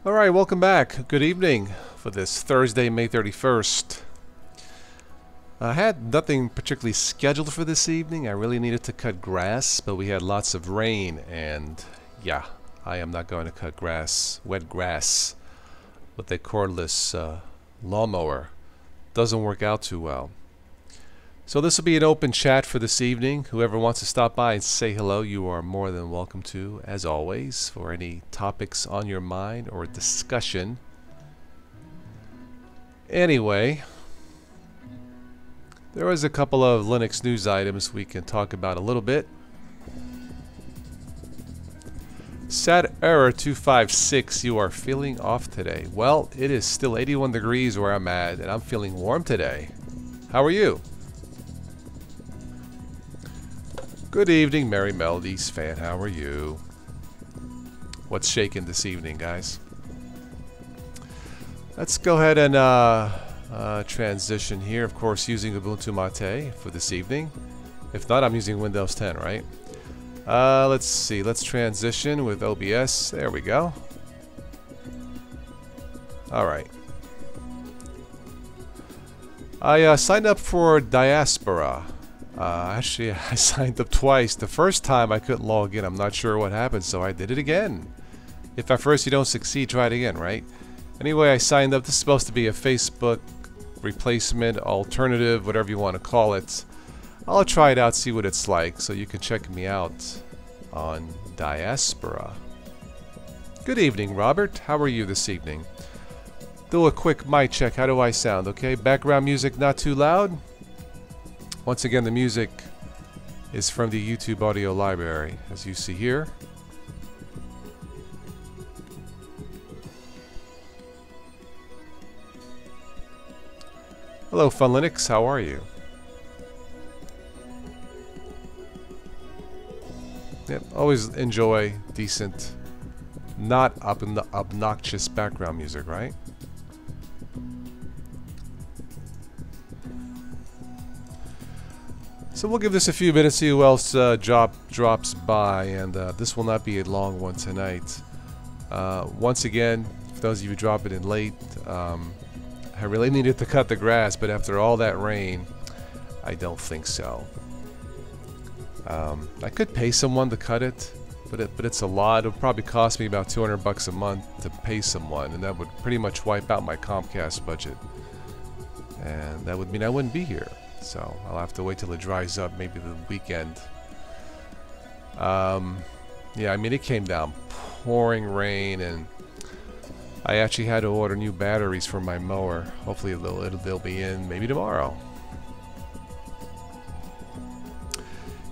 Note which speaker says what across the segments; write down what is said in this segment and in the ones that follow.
Speaker 1: All right, welcome back. Good evening for this Thursday, May 31st. I had nothing particularly scheduled for this evening. I really needed to cut grass, but we had lots of rain, and yeah, I am not going to cut grass, wet grass, with a cordless lawnmower. Doesn't work out too well. So this will be an open chat for this evening. Whoever wants to stop by and say hello, you are more than welcome to, as always, for any topics on your mind or discussion. Anyway, there was a couple of Linux news items we can talk about a little bit. Sad error 256, you are feeling off today. Well, it is still 81 degrees where I'm at, and I'm feeling warm today. How are you? Good evening, Merry Melodies fan. How are you? What's shaking this evening, guys? Let's go ahead and transition here. Of course, using Ubuntu Mate for this evening. If not, I'm using Windows 10, right? Let's see. Let's transition with OBS. There we go. All right. I signed up for Diaspora. Actually, I signed up twice. The first time I couldn't log in. I'm not sure what happened, so I did it again. If at first you don't succeed, try it again, right? Anyway, I signed up. This is supposed to be a Facebook replacement, alternative, whatever you want to call it. I'll try it out, see what it's like, so you can check me out on Diaspora. Good evening, Robert. How are you this evening? Do a quick mic check. How do I sound? Okay, background music not too loud. Once again, the music is from the YouTube audio library, as you see here. Hello, Fun Linux. How are you? Yep, always enjoy decent, not obnoxious background music, right? So we'll give this a few minutes, see who else drops by, and this will not be a long one tonight. Once again, for those of you who drop it in late, I really needed to cut the grass, but after all that rain, I don't think so. I could pay someone to cut it, but it's a lot. It'll probably cost me about $200 a month to pay someone, and that would pretty much wipe out my Comcast budget. And that would mean I wouldn't be here. So I'll have to wait till it dries up, maybe the weekend. Yeah, I mean, it came down pouring rain, and I actually had to order new batteries for my mower. Hopefully they'll be in maybe tomorrow.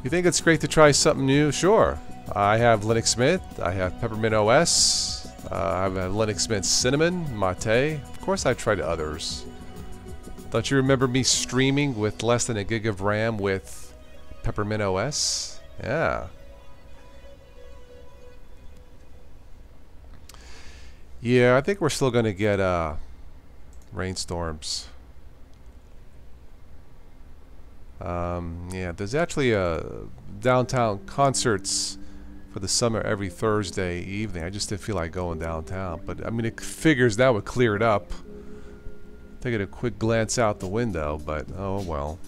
Speaker 1: You think it's great to try something new? Sure. I have Linux Mint, I have Peppermint OS, I have Linux Mint Cinnamon, Mate. Of course I've tried others. Don't you remember me streaming with less than a gig of RAM with Peppermint OS? Yeah. Yeah, I think we're still going to get rainstorms. Yeah, there's actually downtown concerts for the summer every Thursday evening. I just didn't feel like going downtown. But, I mean, it figures that would clear it up. Taking a quick glance out the window, but oh well.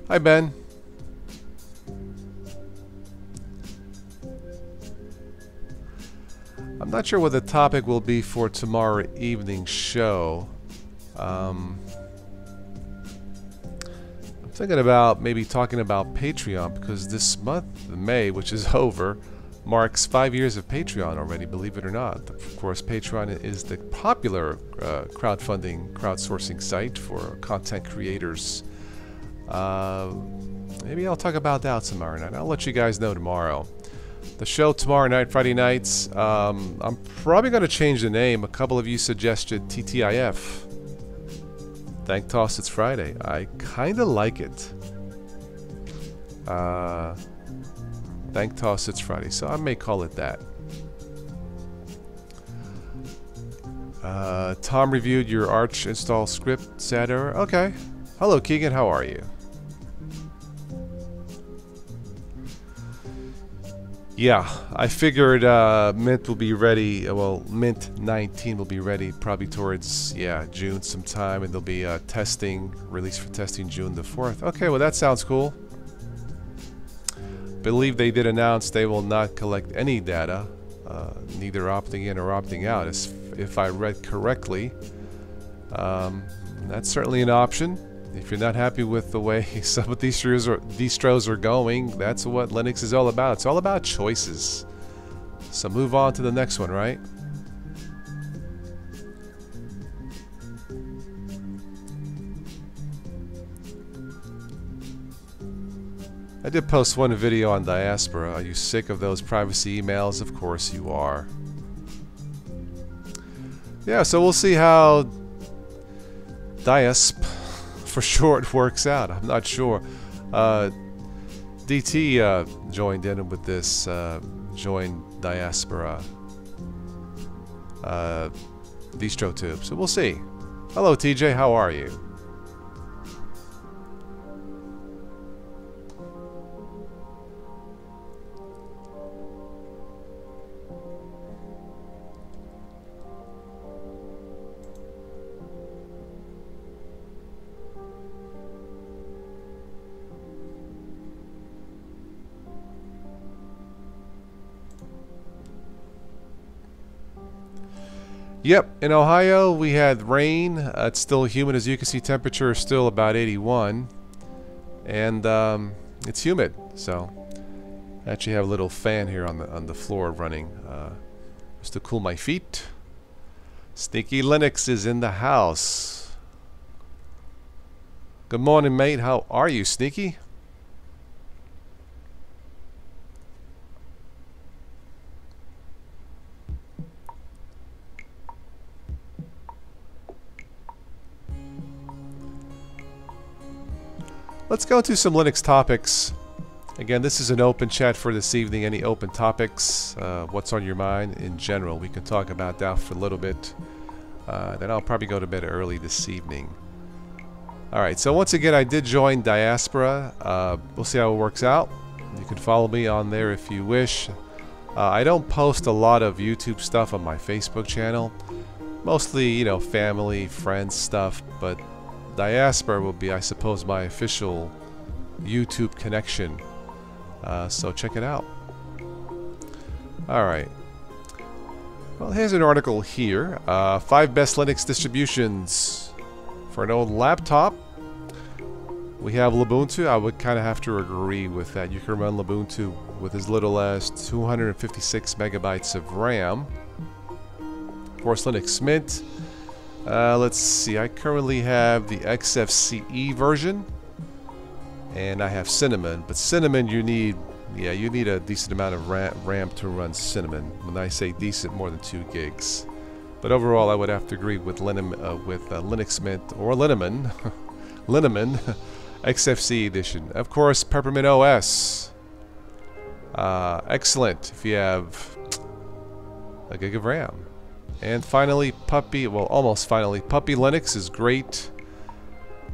Speaker 1: Hi, Ben. I'm not sure what the topic will be for tomorrow evening's show. I'm thinking about maybe talking about Patreon, because this month, May, which is over, marks 5 years of Patreon already, believe it or not. Of course, Patreon is the popular crowdsourcing site for content creators. Maybe I'll talk about that tomorrow night. I'll let you guys know tomorrow. The show tomorrow night, Friday nights, I'm probably going to change the name. A couple of you suggested TTIF. Thank Toss It's Friday. I kind of like it. Thank Toss It's Friday, so I may call it that. Tom reviewed your Arch install script, sad error. Okay. Hello, Keegan. How are you? Yeah, I figured Mint will be ready. Well, Mint 19 will be ready probably towards June sometime, and there'll be testing release for testing June the 4th. Okay, well that sounds cool. Believe they did announce they will not collect any data, neither opting in or opting out. As if I read correctly, that's certainly an option. If you're not happy with the way some of these distros are going, that's what Linux is all about. It's all about choices. So move on to the next one, right? I did post one video on Diaspora. Are you sick of those privacy emails? Of course you are. Yeah, so we'll see how Diasp for short works out. I'm not sure. DT joined in with this join Diaspora DistroTube, so we'll see. Hello TJ, how are you? Yep, in Ohio we had rain. It's still humid, as you can see. Temperature is still about 81, and it's humid. So I actually have a little fan here on the floor running just to cool my feet. Sneaky Linux is in the house. Good morning, mate. How are you, Sneaky? Let's go to some Linux topics. Again, this is an open chat for this evening. Any open topics? What's on your mind in general? We can talk about that for a little bit. Then I'll probably go to bed early this evening. Alright, so once again, I did join Diaspora. We'll see how it works out. You can follow me on there if you wish. I don't post a lot of YouTube stuff on my Facebook channel. Mostly, you know, family, friends stuff, but Diaspora will be, I suppose, my official YouTube connection. So check it out. Alright. Well, here's an article here. 5 best Linux distributions for an old laptop. We have Ubuntu. I would kind of have to agree with that. You can run Ubuntu with as little as 256 megabytes of RAM. Of course, Linux Mint. Let's see, I currently have the XFCE version, and I have Cinnamon, but Cinnamon you need a decent amount of RAM to run Cinnamon. When I say decent, more than 2 gigs. But overall, I would have to agree with Linux Mint or Linneman, Linneman XFCE edition. Of course, Peppermint OS. Excellent if you have a gig of RAM. And finally, almost finally, Puppy Linux is great.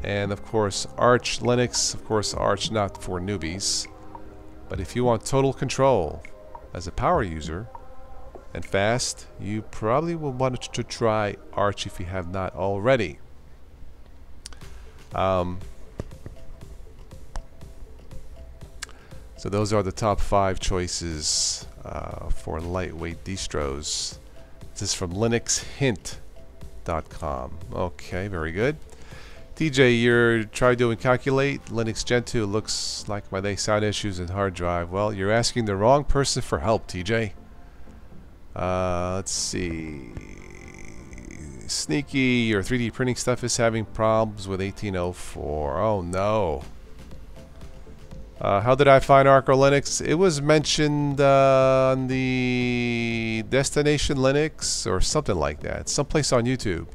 Speaker 1: And of course, Arch Linux. Of course, Arch not for newbies. But if you want total control as a power user and fast, you probably will want to try Arch if you have not already. So those are the top 5 choices for lightweight distros. This is from linuxhint.com. Okay, very good. TJ, you're try doing calculate Linux Gen 2. Looks like my day sound issues and hard drive. Well, you're asking the wrong person for help, TJ. Let's see. Sneaky, your 3D printing stuff is having problems with 1804. Oh no. How did I find Arco Linux? It was mentioned on the Destination Linux or something like that. Someplace on YouTube.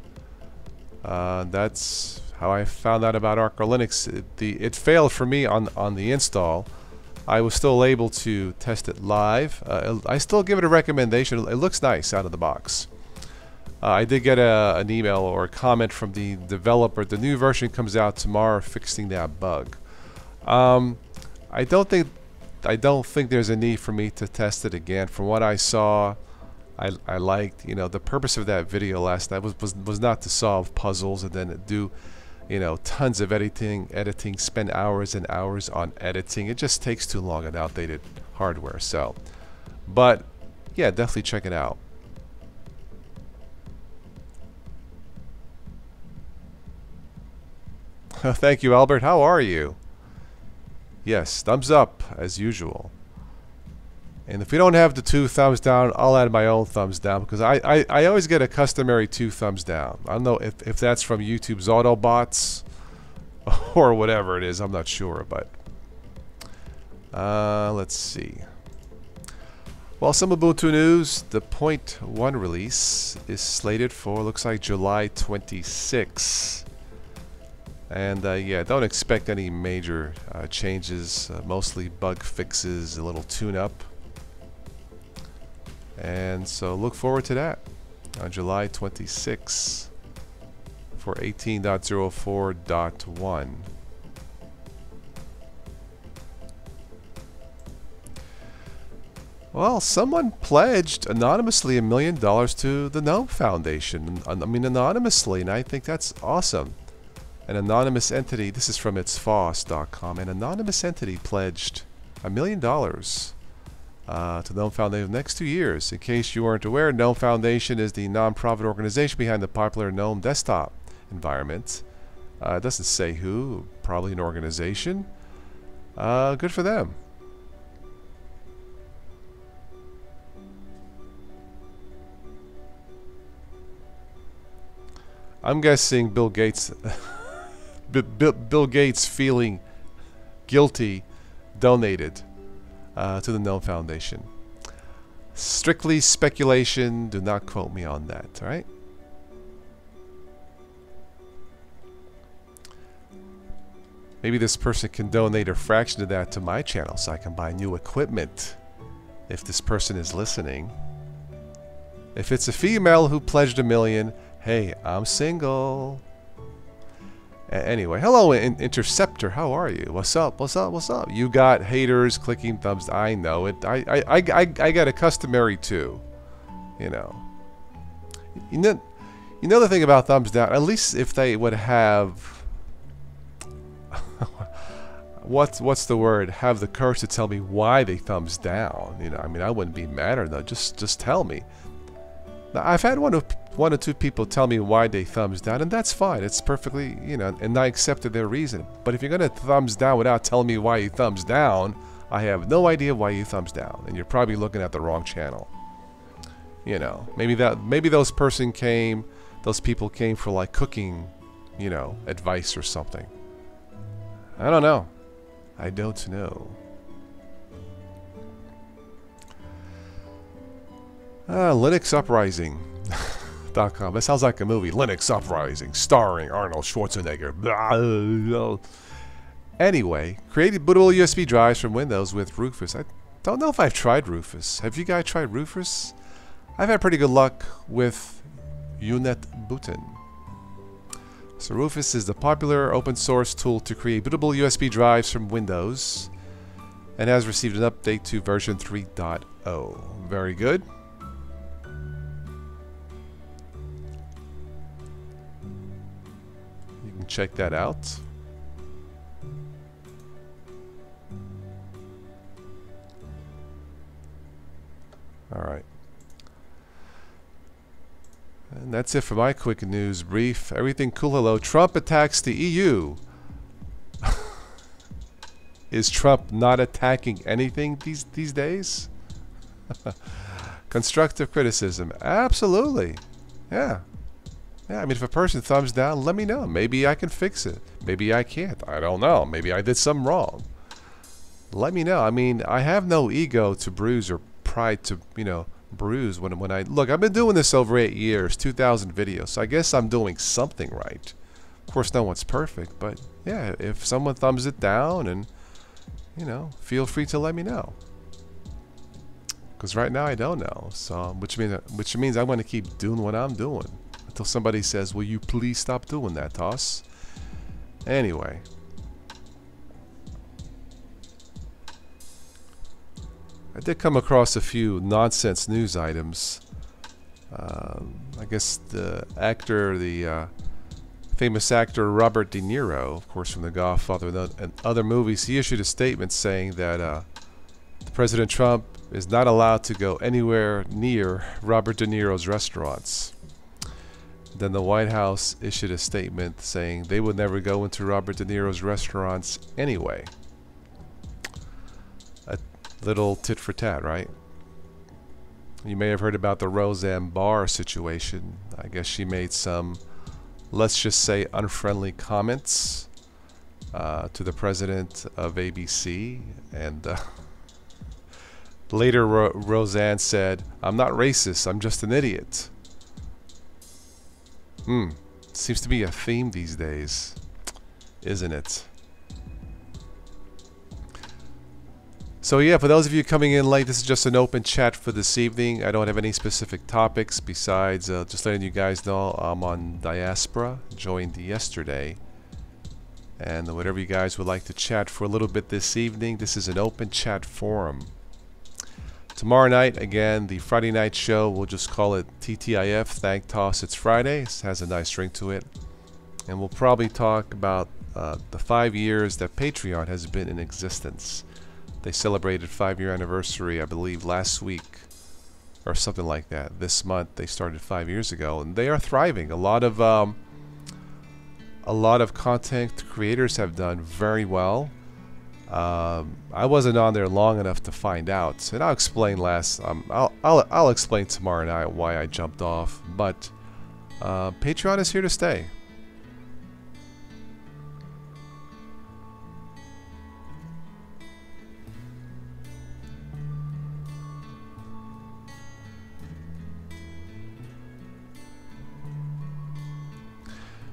Speaker 1: That's how I found out about Arco Linux. It failed for me on the install. I was still able to test it live. I still give it a recommendation. It looks nice out of the box. I did get an email or a comment from the developer. The new version comes out tomorrow fixing that bug. I don't think I don't think there's a need for me to test it again. From what I saw, I liked, you know, the purpose of that video last night was not to solve puzzles and then do, you know, tons of editing, spend hours and hours on editing. It just takes too long on outdated hardware. So, but yeah, definitely check it out. Thank you, Albert. How are you? Yes, thumbs up as usual. And if we don't have the 2 thumbs down, I'll add my own thumbs down, because I always get a customary 2 thumbs down. I don't know if that's from YouTube's Autobots or whatever it is. I'm not sure, but let's see. Well, some Ubuntu news. The 0.1 release is slated for, looks like, July 26. And yeah, don't expect any major changes. Mostly bug fixes, a little tune-up. And so look forward to that on July 26 for 18.04.1. Well, someone pledged anonymously $1 million to the GNOME Foundation. I mean, anonymously, and I think that's awesome. An anonymous entity, this is from itsfoss.com, an anonymous entity pledged $1 million to GNOME Foundation the next 2 years. In case you weren't aware, GNOME Foundation is the non-profit organization behind the popular GNOME desktop environment. It doesn't say who, probably an organization. Good for them. I'm guessing Bill Gates Bill Gates feeling guilty donated to the GNOME Foundation. Strictly speculation, do not quote me on that, alright? Maybe this person can donate a fraction of that to my channel so I can buy new equipment if this person is listening. If it's a female who pledged $1 million, hey, I'm single. Anyway, hello Interceptor, how are you? What's up? What's up? What's up? You got haters clicking thumbs. I know it. I got a customary too. You know. You know the thing about thumbs down. At least if they would have what's the word? Have the courage to tell me why they thumbs down. You know, I mean, I wouldn't be mad or no. Just tell me. Now, I've had one or two people tell me why they thumbs down, and that's fine. It's perfectly, you know, and I accepted their reason. But if you're gonna thumbs down without telling me why you thumbs down, I have no idea why you thumbs down, and you're probably looking at the wrong channel. You know, maybe those people came for like cooking, you know, advice or something. I don't know. I don't know. Linux Uprising.com. That sounds like a movie. Linux Uprising, starring Arnold Schwarzenegger. Anyway, created bootable USB drives from Windows with Rufus. I don't know if I've tried Rufus. Have you guys tried Rufus? I've had pretty good luck with Unetbooten. So Rufus is the popular open source tool to create bootable USB drives from Windows and has received an update to version 3.0. Very good. Check that out. Alright. And that's it for my quick news brief. Everything cool, hello. Trump attacks the EU. Is Trump not attacking anything these days? Constructive criticism. Absolutely. Yeah. Yeah, I mean, if a person thumbs down, let me know. Maybe I can fix it. Maybe I can't. I don't know. Maybe I did something wrong. Let me know. I mean, I have no ego to bruise or pride to, you know, bruise when I... Look, I've been doing this over 8 years, 2,000 videos, so I guess I'm doing something right. Of course, no one's perfect, but yeah, if someone thumbs it down and, you know, feel free to let me know. Because right now I don't know, so which means I'm going to keep doing what I'm doing. Until somebody says, will you please stop doing that, Toss? Anyway. I did come across a few nonsense news items. I guess the famous actor Robert De Niro, of course from The Godfather and other movies, he issued a statement saying that President Trump is not allowed to go anywhere near Robert De Niro's restaurants. Then the White House issued a statement saying they would never go into Robert De Niro's restaurants anyway. A little tit for tat, right? You may have heard about the Roseanne Barr situation. I guess she made some, let's just say, unfriendly comments to the president of ABC, and later Roseanne said, "I'm not racist, I'm just an idiot." Seems to be a theme these days, isn't it? So yeah, for those of you coming in late, this is just an open chat for this evening. I don't have any specific topics besides just letting you guys know I'm on Diaspora, joined yesterday. And whatever you guys would like to chat for a little bit this evening, this is an open chat forum. Tomorrow night, again, the Friday night show, we'll just call it TTIF, Thank Toss It's Friday. It has a nice ring to it. And we'll probably talk about the 5 years that Patreon has been in existence. They celebrated 5-year anniversary, I believe, last week or something like that. This month they started 5 years ago, and they are thriving. A lot of content creators have done very well. I wasn't on there long enough to find out, and I'll explain I'll explain tomorrow night why I jumped off. But Patreon is here to stay.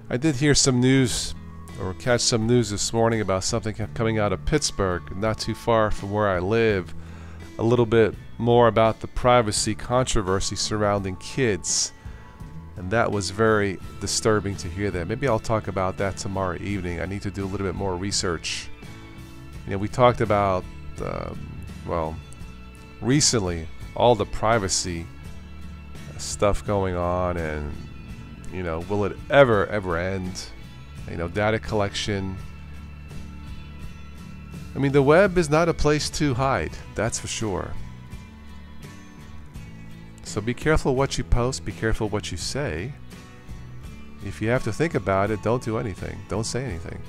Speaker 1: I did hear some news, or catch some news this morning about something coming out of Pittsburgh, not too far from where I live. A little bit more about the privacy controversy surrounding kids. And that was very disturbing to hear that. Maybe I'll talk about that tomorrow evening. I need to do a little bit more research. You know, we talked about, well, recently, all the privacy stuff going on, and you know, will it ever end? You know, data collection. I mean, the web is not a place to hide, that's for sure. So be careful what you post, be careful what you say. If you have to think about it, don't do anything. Don't say anything.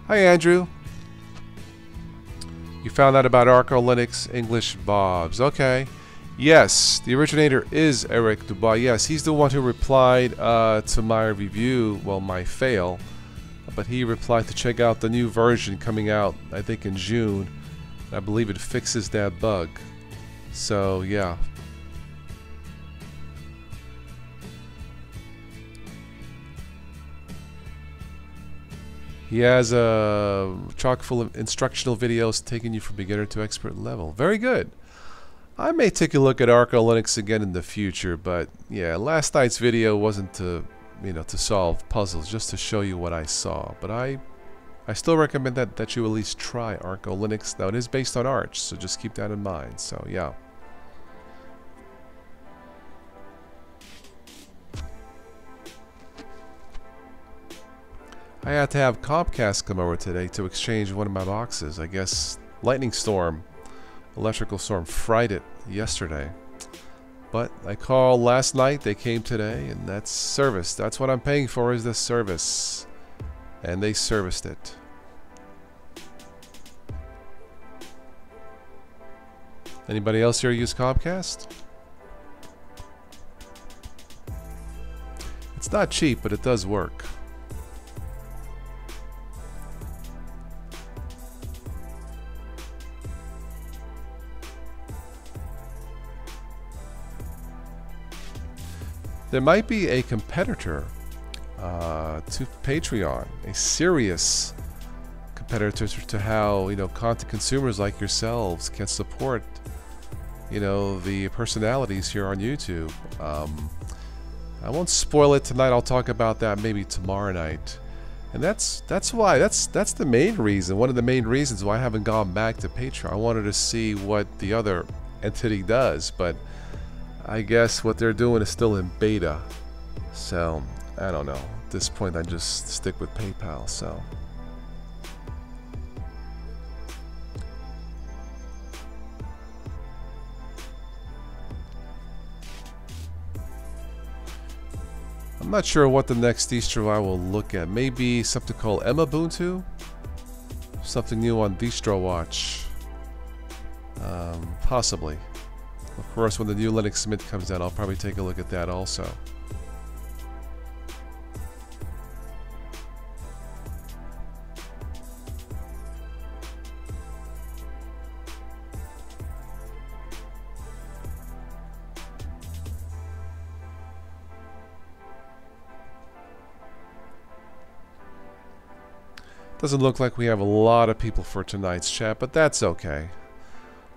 Speaker 1: Hi, Andrew. You found out about Arco Linux English Bobs. Okay. Yes, the originator is Eric Dubois. Yes, he's the one who replied to my review, well, my fail. But he replied to check out the new version coming out, I think, in June. I believe it fixes that bug. So, yeah. He has a chock full of instructional videos taking you from beginner to expert level. Very good. I may take a look at Arco Linux again in the future, but yeah, last night's video wasn't to, you know, to solve puzzles, just to show you what I saw. But I still recommend that you at least try Arco Linux. Now, it is based on Arch, so just keep that in mind. So yeah. I had to have Comcast come over today to exchange one of my boxes. I guess lightning storm, electrical storm fried it yesterday. But I called last night, they came today, and that's service. That's what I'm paying for, is this service. And they serviced it. Anybody else here use Comcast? It's not cheap, but it does work. There might be a competitor to Patreon, a serious competitor to how, you know, content consumers like yourselves can support, you know, the personalities here on YouTube. I won't spoil it tonight. I'll talk about that maybe tomorrow night. And that's why that's the main reason, one of the main reasons why I haven't gone back to Patreon. I wanted to see what the other entity does, but I guess what they're doing is still in beta. So I don't know. At this point, I just stick with PayPal. So. I'm not sure what the next Easter I will look at. Maybe something called Ubuntu? Something new on Distro Watch. Possibly. Of course, when the new Linux Mint comes out, I'll probably take a look at that also. Doesn't look like we have a lot of people for tonight's chat, but that's okay.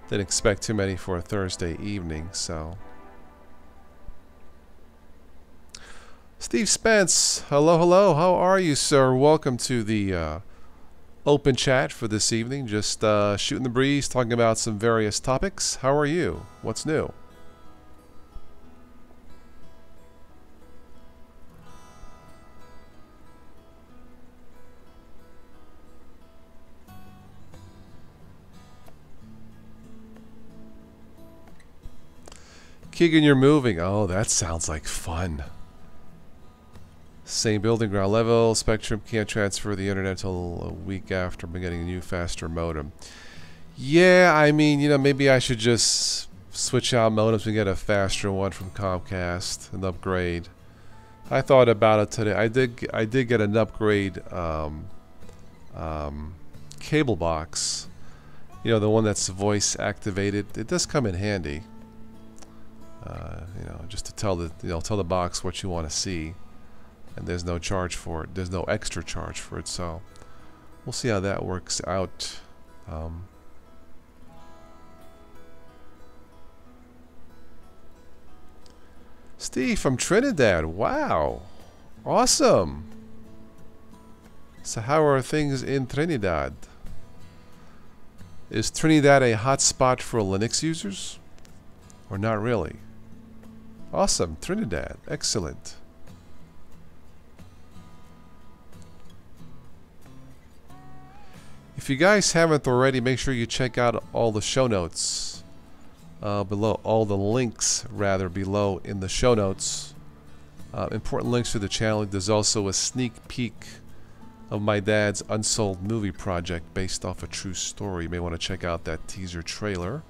Speaker 1: Didn't expect too many for a Thursday evening, so. Steve Spence, hello, hello. How are you, sir? Welcome to the open chat for this evening. Just shooting the breeze, talking about some various topics. How are you? What's new? Keegan, you're moving. Oh, that sounds like fun. Same building, ground level. Spectrum can't transfer the internet until a week after getting a new, faster modem. Yeah, I mean, you know, maybe I should just switch out modems and get a faster one from Comcast and upgrade. I thought about it today. I did get an upgrade cable box. You know, the one that's voice activated. It does come in handy. You know, just to tell the box what you want to see, and there's no charge for it. There's no extra charge for it, so we'll see how that works out. Steve from Trinidad. Wow, awesome. So how are things in Trinidad? Is Trinidad a hotspot for Linux users, or not really? Awesome, Trinidad, excellent. If you guys haven't already, make sure you check out all the show notes below, all the links rather below in the show notes. Important links to the channel. There's also a sneak peek of my dad's unsold movie project based off a true story. You may want to check out that teaser trailer.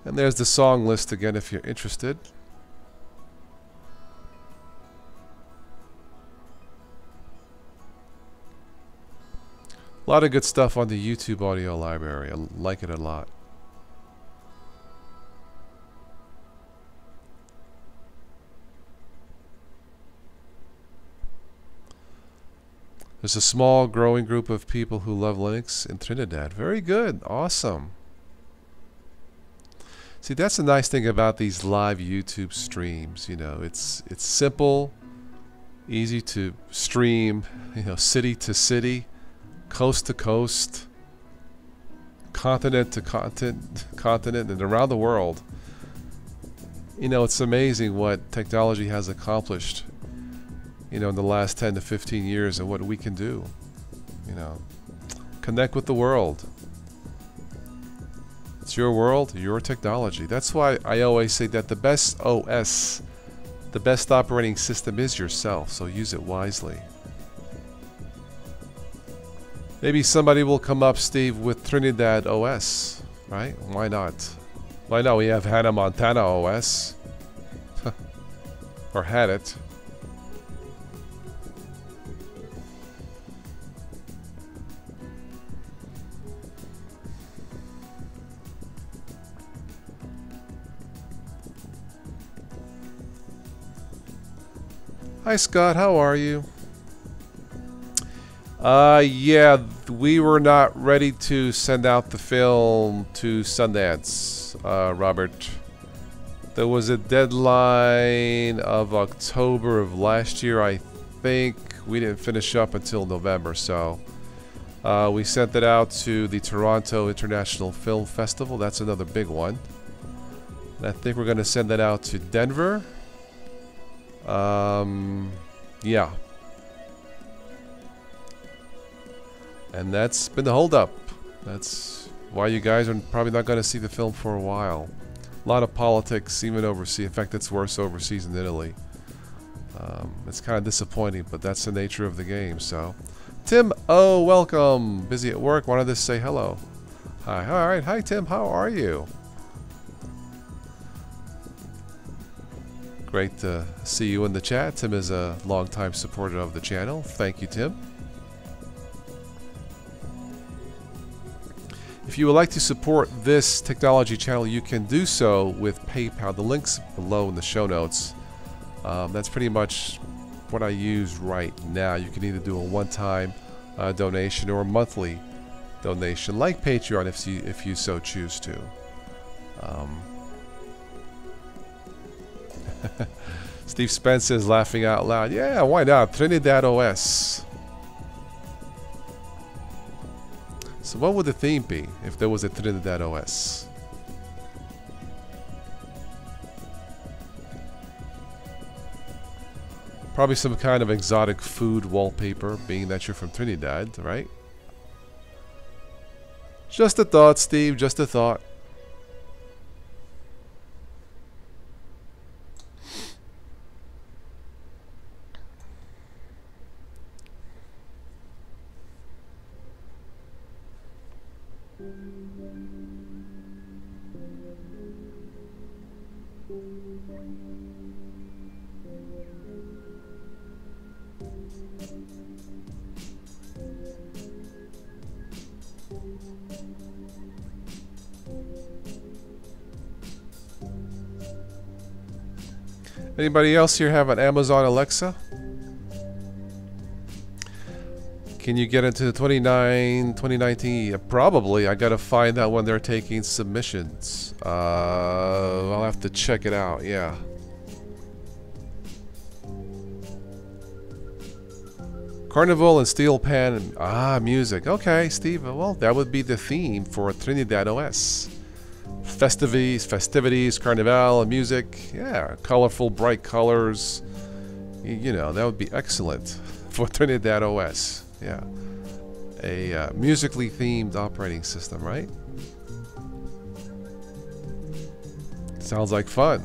Speaker 1: And there's the song list again if you're interested. A lot of good stuff on the YouTube audio library. I like it a lot. There's a small growing group of people who love Linux in Trinidad. Very good. Awesome. See, that's the nice thing about these live YouTube streams. You know, it's simple, easy to stream, you know, city to city, coast to coast, continent to continent, and around the world. You know, it's amazing what technology has accomplished, you know, in the last 10 to 15 years and what we can do. You know, connect with the world. It's your world, your technology. That's why I always say that the best OS, the best operating system is yourself, so use it wisely. Maybe somebody will come up, Steve, with Trinidad OS, right? Why not? Why not? We have Hannah Montana OS. Or had it. Hi Scott, how are you? Yeah, we were not ready to send out the film to Sundance, Robert. There was a deadline of October of last year, I think. We didn't finish up until November, so we sent it out to the Toronto International Film Festival. That's another big one. And I think we're going to send that out to Denver. Yeah. And that's been the holdup. That's why you guys are probably not going to see the film for a while. A lot of politics, even overseas. In fact, it's worse overseas in Italy. It's kind of disappointing, but that's the nature of the game. So, Tim, oh, welcome. Busy at work. Wanted to say hello. Hi. All right. Hi, Tim. How are you? Great to see you in the chat. Tim is a longtime supporter of the channel. Thank you, Tim. If you would like to support this technology channel, you can do so with PayPal. The link's below in the show notes. That's pretty much what I use right now. You can either do a one-time donation or a monthly donation, like Patreon, if you so choose to. Steve Spence is laughing out loud. Yeah, why not? Trinidad OS. So what would the theme be if there was a Trinidad OS? Probably some kind of exotic food wallpaper, being that you're from Trinidad, right? Just a thought, Steve, just a thought. Anybody else here have an Amazon Alexa? Can you get into the 2019? Yeah, probably. I gotta find out when they're taking submissions. I'll have to check it out. Yeah. Carnival and Steel Pan. And, music. Okay, Steve. Well, that would be the theme for Trinidad OS. Festivities, Carnival, music. Yeah, colorful, bright colors. You know, that would be excellent for Trinidad OS. Yeah. A musically themed operating system, right? Sounds like fun.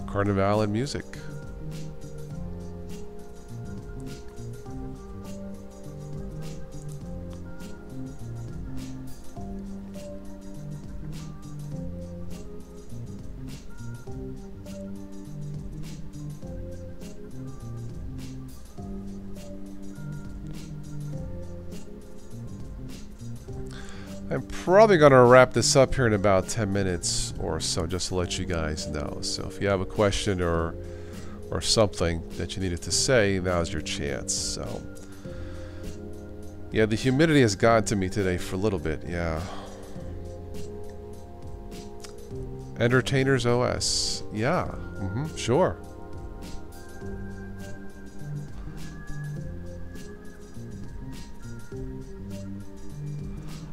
Speaker 1: Carnival and music. I'm probably going to wrap this up here in about 10 minutes or so, just to let you guys know. So if you have a question or something that you needed to say, now's your chance. So yeah, the humidity has gotten to me today for a little bit. Yeah. Entertainers OS. Yeah. Sure.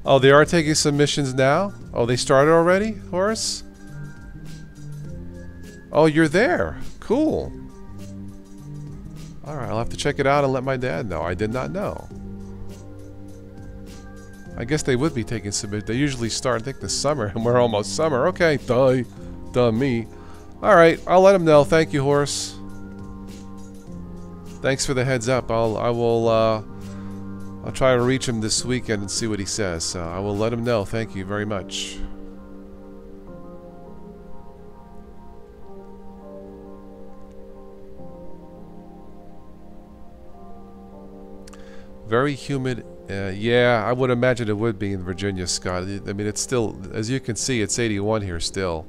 Speaker 1: Oh, they are taking submissions now? Oh, they started already, Horace? Oh, you're there. Cool. Alright, I'll have to check it out and let my dad know. I did not know. I guess they would be taking submissions. They usually start, I think, this summer, and we're almost summer. Okay, duh me. Alright, I'll let him know. Thank you, Horace. Thanks for the heads up. I'll try to reach him this weekend and see what he says. So I will let him know. Thank you very much. Very humid. Yeah, I would imagine it would be in Virginia, Scott. I mean, it's still, as you can see, it's 81 here still.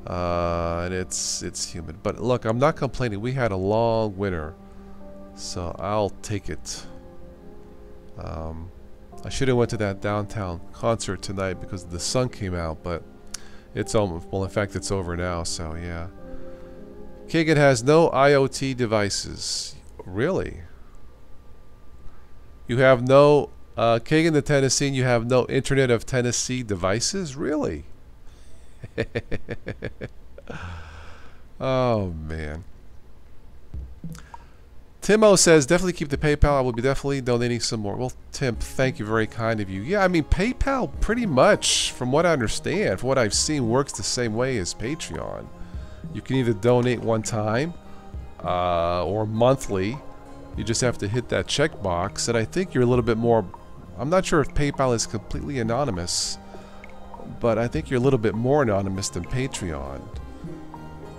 Speaker 1: And it's humid. But look, I'm not complaining. We had a long winter, so I'll take it. I should have went to that downtown concert tonight because the sun came out, but it's almost, well, in fact, it's over now. So yeah. Kagan has no IoT devices. Really? You have no Kagan the Tennessean. You have no Internet of Tennessee devices. Really? Oh man. Timo says definitely keep the PayPal. I will be definitely donating some more. Well, Tim, thank you, very kind of you. Yeah, I mean PayPal pretty much, from what I understand, from what I've seen, works the same way as Patreon. You can either donate one time or monthly. You just have to hit that checkbox, and I think you're a little bit more. I'm not sure if PayPal is completely anonymous, but I think you're a little bit more anonymous than Patreon.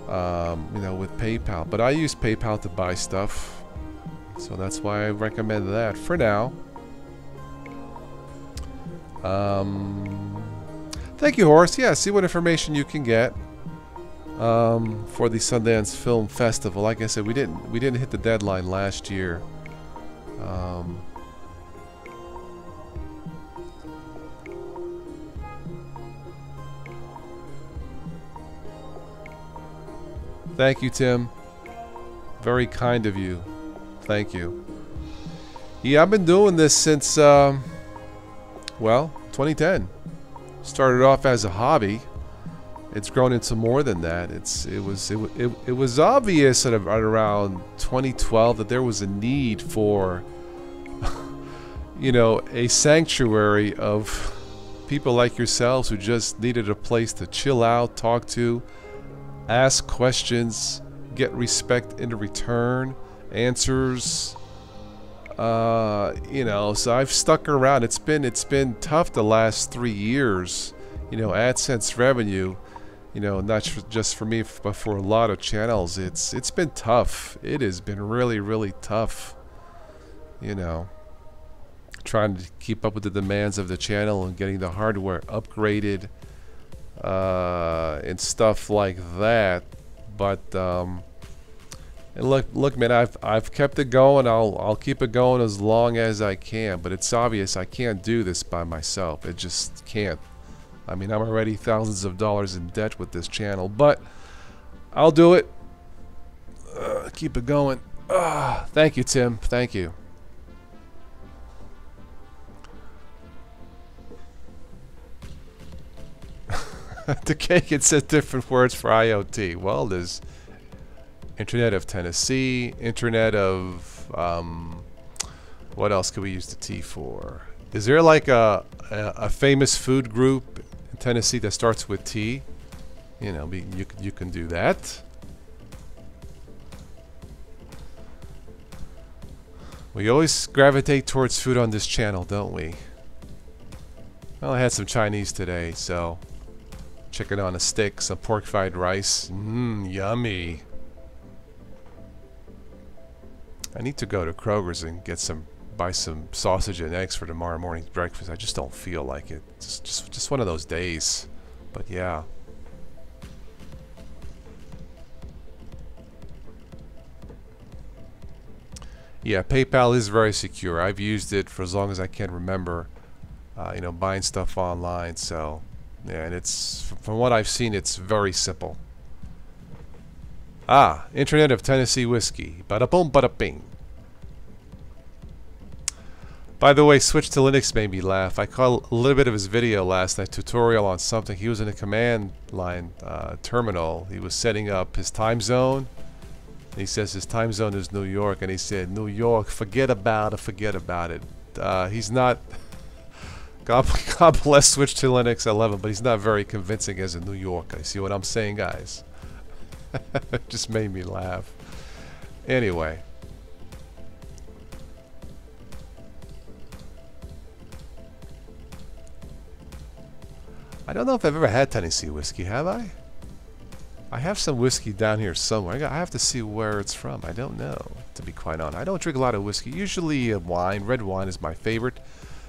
Speaker 1: You know, with PayPal. But I use PayPal to buy stuff. So that's why I recommend that for now. Thank you, Horace. Yeah, see what information you can get for the Sundance Film Festival. Like I said, we didn't hit the deadline last year. Thank you, Tim. Very kind of you. Thank you. Yeah, I've been doing this since, well, 2010. Started off as a hobby. It's grown into more than that. It was obvious at around 2012 that there was a need for, you know, a sanctuary of people like yourselves who just needed a place to chill out, talk to, ask questions, get respect in return. Answers, you know, so I've stuck around. It's been tough the last 3 years, you know, AdSense revenue, you know, not just for me but for a lot of channels. It's been tough. It has been really tough, you know, trying to keep up with the demands of the channel and getting the hardware upgraded and stuff like that. But and look, man, I've kept it going. I'll keep it going as long as I can. But it's obvious I can't do this by myself. It just can't. I mean, I'm already thousands of dollars in debt with this channel, but I'll do it. Keep it going. Thank you, Tim. Thank you. The cake, it said different words for IoT. Well, there's Internet of Tennessee, Internet of, what else could we use the T for? Is there like a famous food group in Tennessee that starts with T? You know, you can do that. We always gravitate towards food on this channel, don't we? Well, I had some Chinese today, so chicken on a stick, some pork fried rice. Yummy. I need to go to Kroger's and buy some sausage and eggs for tomorrow morning's breakfast. I just don't feel like it. It's just one of those days. But yeah. Yeah, PayPal is very secure. I've used it for as long as I can remember. You know, buying stuff online. So yeah, and it's, from what I've seen, it's very simple. Internet of Tennessee Whiskey. Bada boom, bada bing. By the way, Switch to Linux made me laugh. I caught a little bit of his video last night, tutorial on something. He was in a command line terminal. He was setting up his time zone. And he says his time zone is New York, and he said, New York, forget about it, forget about it. He's not... God bless Switch to Linux, I love him, but he's not very convincing as a New Yorker. See what I'm saying, guys? It just made me laugh. Anyway. I don't know if I've ever had Tennessee whiskey, have I? I have some whiskey down here somewhere. I have to see where it's from. I don't know, to be quite honest. I don't drink a lot of whiskey. Usually wine. Red wine is my favorite.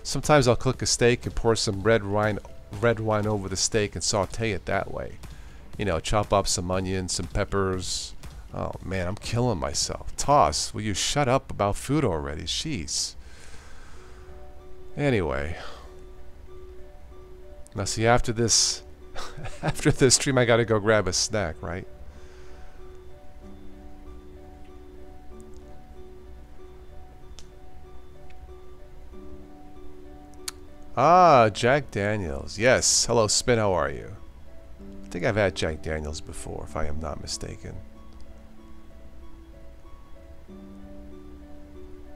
Speaker 1: Sometimes I'll cook a steak and pour some red wine over the steak and saute it that way. You know, chop up some onions, some peppers. Oh man, I'm killing myself. Toss, will you shut up about food already? Jeez. Anyway. Now see, after this after this stream I gotta go grab a snack, right? Ah, Jack Daniels. Yes. Hello, Spin. How are you? I think I've had Jack Daniels before, if I am not mistaken.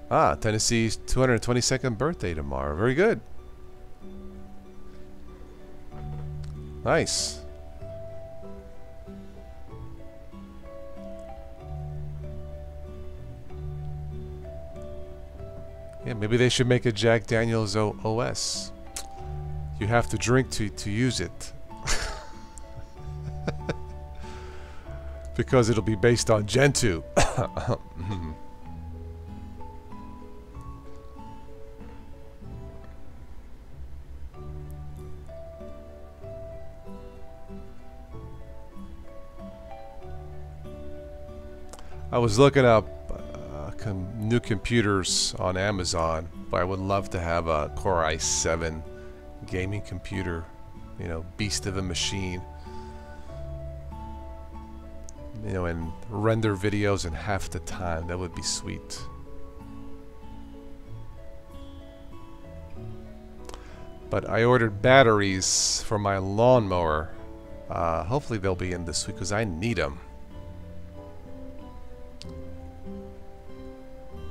Speaker 1: Ah, Tennessee's 222nd birthday tomorrow. Very good. Nice. Yeah, maybe they should make a Jack Daniels OS. You have to drink to use it. Because it'll be based on Gentoo. I was looking up new computers on Amazon, but I would love to have a Core i7 gaming computer, you know, beast of a machine, you know, and render videos in half the time. That would be sweet. But I ordered batteries for my lawnmower. Hopefully they'll be in this week because I need them.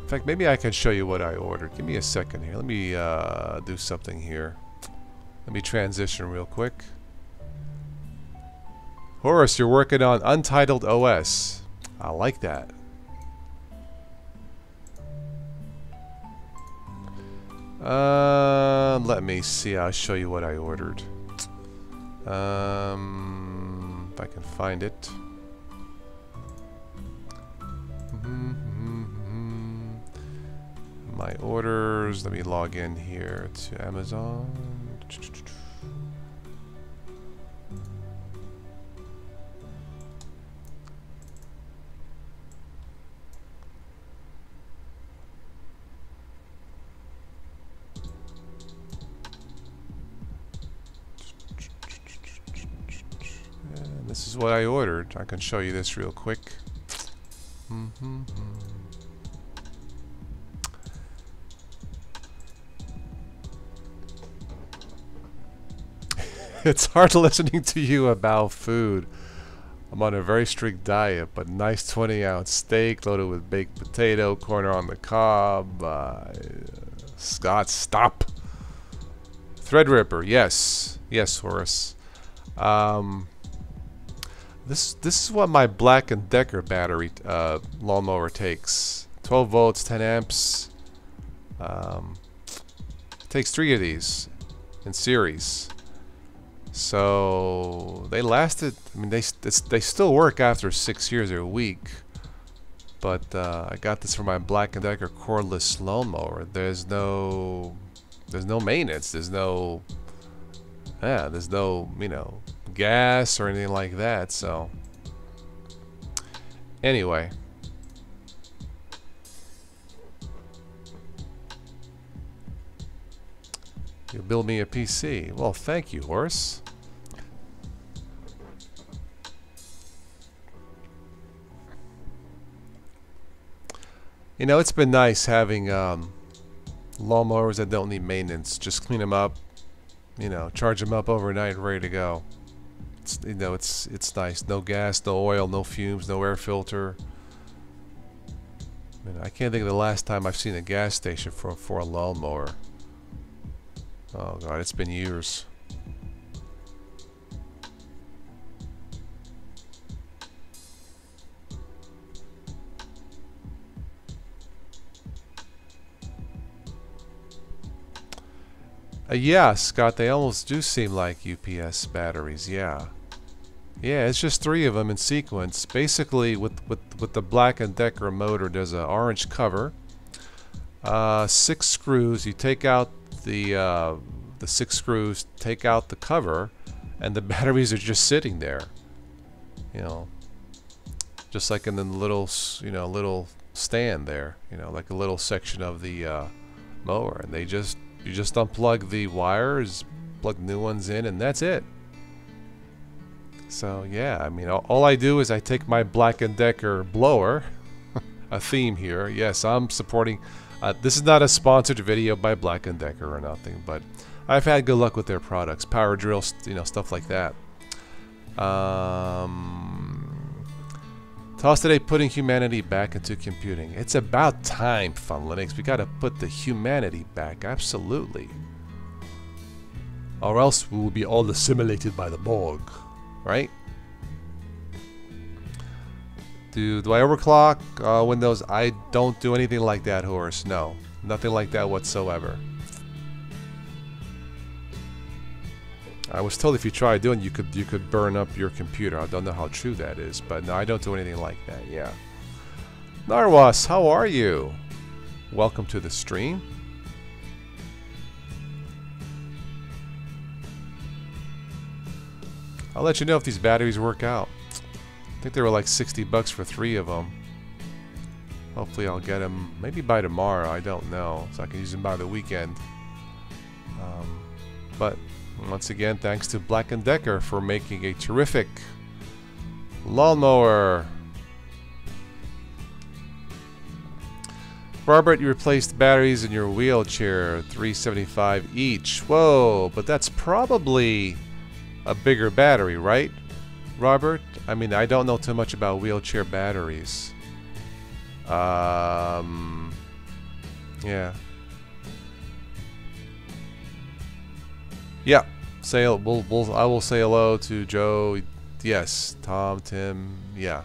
Speaker 1: In fact, maybe I can show you what I ordered. Give me a second here. Let me do something here. Let me transition real quick. Horace, you're working on Untitled OS. I like that. Let me see. I'll show you what I ordered. If I can find it. My orders. Let me log in here to Amazon. And this is what I ordered. I can show you this real quick. It's hard listening to you about food. I'm on a very strict diet, but nice 20-ounce steak loaded with baked potato, corner on the cob. Scott, stop. Threadripper, yes. Yes, Horace. This is what my Black & Decker battery lawnmower takes. 12 volts, 10 amps. Takes 3 of these in series. So they lasted. I mean, they still work after 6 years. They're weak, but I got this for my Black & Decker cordless lawnmower. There's no maintenance. There's no you know, gas or anything like that. So anyway. You build me a PC. Well, thank you, Horace. You know, it's been nice having lawnmowers that don't need maintenance. Just clean them up, you know, charge them up overnight, ready to go. It's, you know, it's nice. No gas, no oil, no fumes, no air filter. I mean, I can't think of the last time I've seen a gas station for a lawnmower. Oh God, it's been years. Yeah, Scott, they almost do seem like UPS batteries, yeah. Yeah, it's just 3 of them in sequence. Basically, with the Black & Decker motor, there's an orange cover. 6 screws. You take out the 6 screws, take out the cover, and the batteries are just sitting there. You know, just like in the little, little stand there. You know, like a little section of the mower, and you just unplug the wires, plug new ones in, and that's it. So yeah, I mean, all I do is I take my Black & Decker blower, a theme here. Yes, I'm supporting. This is not a sponsored video by Black & Decker or nothing, but I've had good luck with their products, power drills, stuff like that. Toss today, putting humanity back into computing. It's about time, Fun Linux. We gotta put the humanity back, absolutely. Or else we will be all assimilated by the Borg, right? Do I overclock Windows? I don't do anything like that, Horace. No, nothing like that whatsoever. I was told if you try doing, you could burn up your computer. I don't know how true that is, but no, I don't do anything like that. Yeah. Narwas, how are you? Welcome to the stream. I'll let you know if these batteries work out. I think they were like 60 bucks for 3 of them. Hopefully I'll get them maybe by tomorrow. I don't know, so I can use them by the weekend. But once again, thanks to Black & Decker for making a terrific lawnmower. Robert, you replaced batteries in your wheelchair, $375 each. Whoa, but that's probably a bigger battery, right, Robert? I mean, I don't know too much about wheelchair batteries. Yeah. Yeah. I will say hello to Joe. Yes, Tom, Tim. Yeah.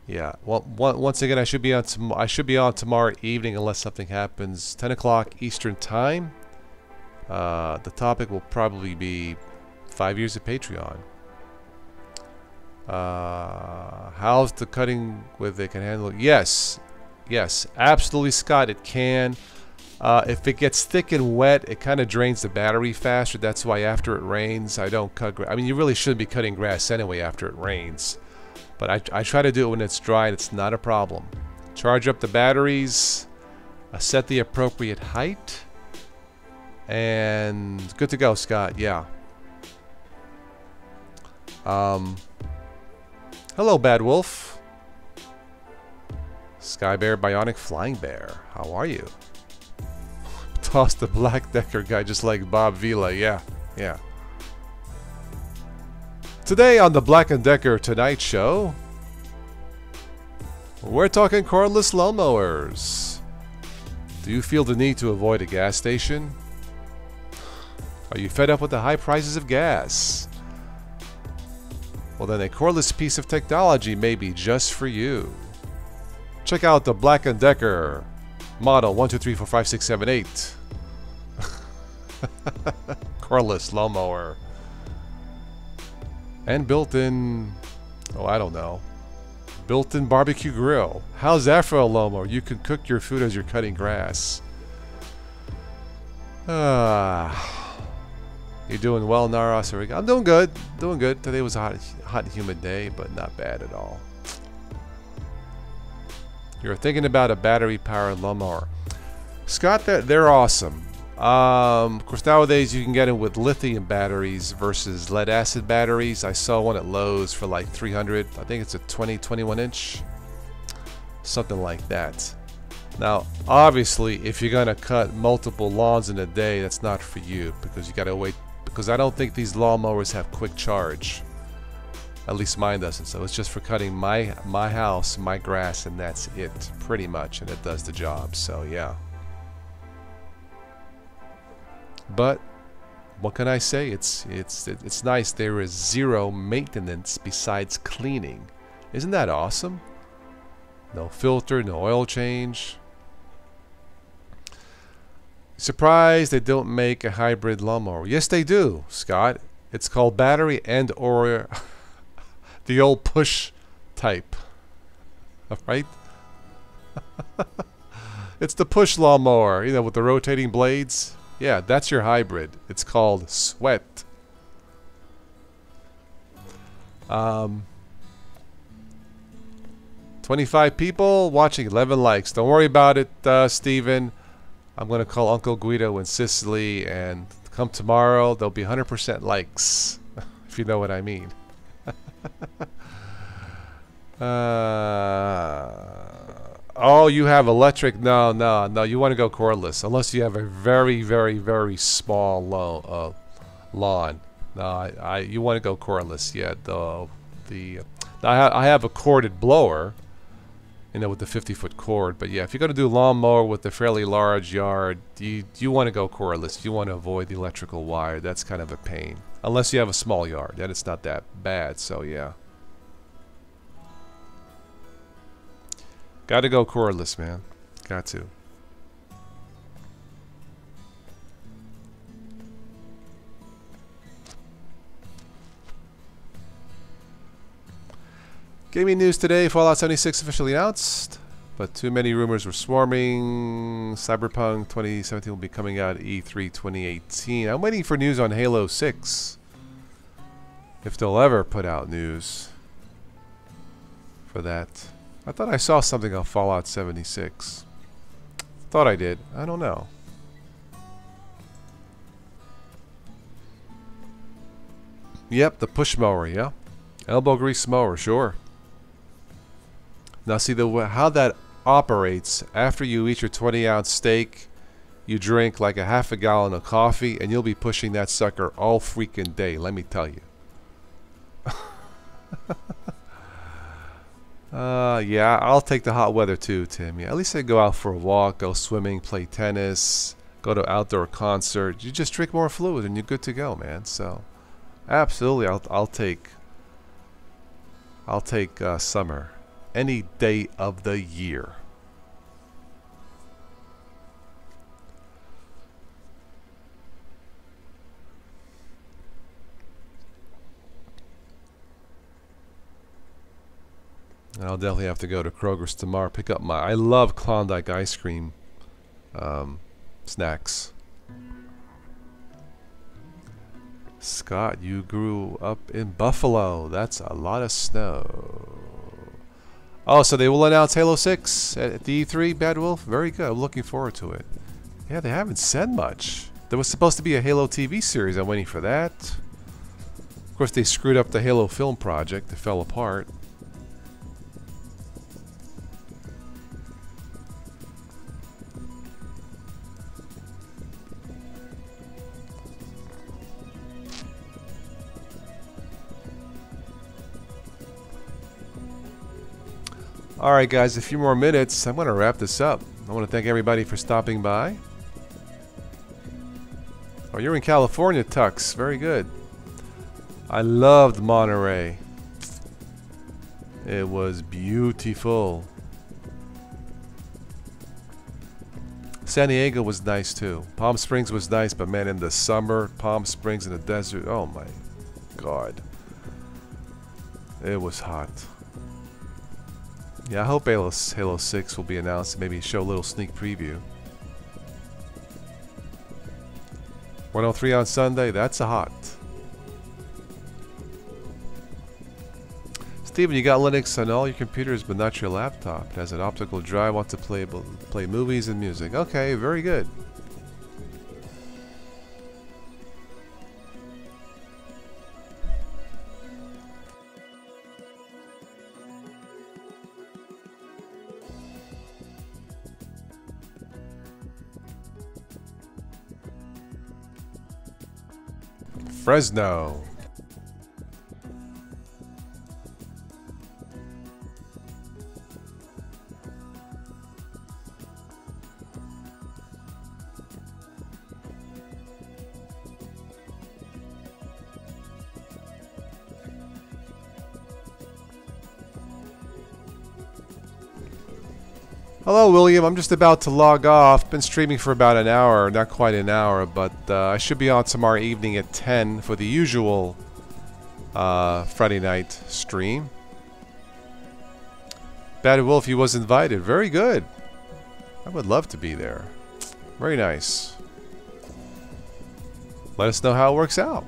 Speaker 1: Yeah. Well, once again, I should be on tomorrow evening unless something happens. 10 o'clock Eastern Time. The topic will probably be 5 years of Patreon. How's the cutting with it can handle? Yes, absolutely, Scott. It can. If it gets thick and wet, it kind of drains the battery faster. That's why after it rains, I don't cut grass. I mean, you really shouldn't be cutting grass anyway after it rains. But I try to do it when it's dry, and it's not a problem. Charge up the batteries, set the appropriate height, and good to go, Scott. Yeah. Hello, Bad Wolf. Sky Bear, Bionic Flying Bear. How are you? Toss the Black Decker guy just like Bob Vila. Yeah. Today on the Black & Decker Tonight Show, we're talking cordless lawnmowers. Do you feel the need to avoid a gas station? Are you fed up with the high prices of gas? Well, then a cordless piece of technology may be just for you. Check out the Black & Decker model 1234567 cordless lawnmower. And built-in, I don't know, built-in barbecue grill. How's that for a lawnmower? You can cook your food as you're cutting grass. You doing well, Naras? I'm doing good. Today was a hot and humid day, but not bad at all. You're thinking about a battery-powered lawnmower. Scott, they're awesome. Of course, nowadays you can get them with lithium batteries versus lead-acid batteries. I saw one at Lowe's for like $300. I think it's a 21 inch. Something like that. Now, obviously, if you're going to cut multiple lawns in a day, that's not for you because you got to wait. Because I don't think these lawnmowers have quick charge. At least mine doesn't. So it's just for cutting my house, my grass, and that's it, pretty much. And it does the job. So yeah. But what can I say? It's nice. There is zero maintenance besides cleaning. Isn't that awesome? No filter, no oil change. Surprised they don't make a hybrid lawnmower. Yes, they do, Scott. It's called battery and or the old push type. Right? It's the push lawnmower, with the rotating blades. Yeah, that's your hybrid. It's called Sweat. 25 people watching, 11 likes. Don't worry about it, Steven. I'm going to call Uncle Guido in Sicily, and come tomorrow, there'll be 100% likes, if you know what I mean. Oh, you have electric? No, no, no. You want to go cordless, unless you have a very, very, very small lawn. No, you want to go cordless. Yeah, I have a corded blower, you know, with the 50-foot cord. But yeah, if you're going to do a lawnmower with a fairly large yard, you want to go cordless. You want to avoid the electrical wire. That's kind of a pain. Unless you have a small yard, then it's not that bad. So yeah. Got to go cordless, man. Got to. Gaming news today, Fallout 76 officially announced, but too many rumors were swarming. Cyberpunk 2017 will be coming out at E3 2018. I'm waiting for news on Halo 6. If they'll ever put out news for that. I thought I saw something on Fallout 76. Thought I did. I don't know. Yep, the push mower, yeah. Elbow grease mower, sure. Now see how that operates. After you eat your 20-ounce steak, you drink like a half a gallon of coffee, and you'll be pushing that sucker all freaking day, let me tell you. Yeah, I'll take the hot weather too, Tim. Yeah, at least I go out for a walk, go swimming, play tennis, go to outdoor concert. You just drink more fluid and you're good to go, man. So, absolutely, I'll take summer any day of the year. I'll definitely have to go to Kroger's tomorrow. Pick up I love Klondike ice cream snacks. Scott, you grew up in Buffalo. That's a lot of snow. Oh, so they will announce Halo 6 at the E3, Bad Wolf? Very good. I'm looking forward to it. Yeah, they haven't said much. There was supposed to be a Halo TV series. I'm waiting for that. Of course, they screwed up the Halo film project. It fell apart. Alright guys, a few more minutes. I'm going to wrap this up. I want to thank everybody for stopping by. Oh, you're in California, Tux. Very good. I loved Monterey. It was beautiful. San Diego was nice too. Palm Springs was nice, but man, in the summer, Palm Springs in the desert, oh my God. It was hot. Yeah, I hope Halo 6 will be announced. Maybe show a little sneak preview. 103 on Sunday. That's a hot. Steven, you got Linux on all your computers, but not your laptop. It has an optical drive. Want to play movies and music. Okay, very good. Fresno. Hello, William. I'm just about to log off. Been streaming for about an hour, not quite an hour, but I should be on tomorrow evening at 10 for the usual Friday night stream. Bad Wolf, he was invited. Very good. I would love to be there. Very nice. Let us know how it works out.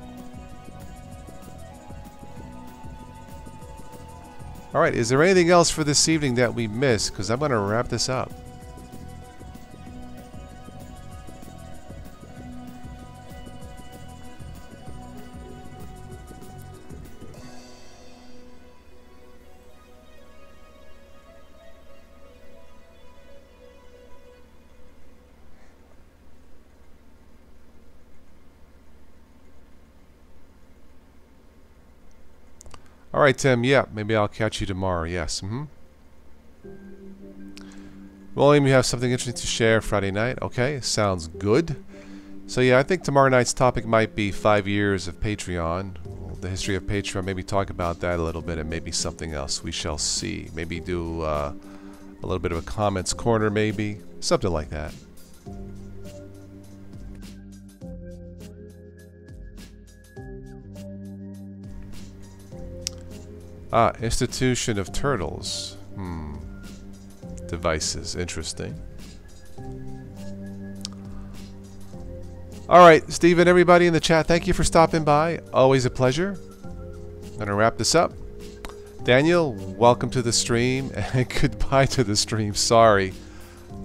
Speaker 1: Alright, is there anything else for this evening that we missed? Because I'm going to wrap this up. Alright, Tim. Yeah, maybe I'll catch you tomorrow. Yes. William, you have something interesting to share Friday night. Okay, sounds good. So yeah, I think tomorrow night's topic might be 5 years of Patreon. The history of Patreon. Maybe talk about that a little bit, and maybe something else. We shall see. Maybe do a little bit of a comments corner, maybe. Something like that. Ah, Institution of Turtles. Devices. Interesting. Alright, Stephen, everybody in the chat, thank you for stopping by. Always a pleasure. I'm going to wrap this up. Daniel, welcome to the stream, and goodbye to the stream. Sorry.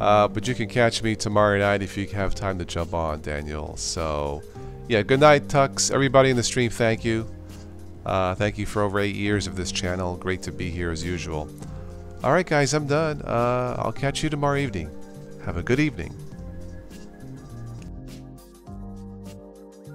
Speaker 1: But you can catch me tomorrow night if you have time to jump on, Daniel. So, yeah, good night, Tux. Everybody in the stream, thank you. Thank you for over 8 years of this channel. Great to be here as usual. Alright guys, I'm done. I'll catch you tomorrow evening. Have a good evening.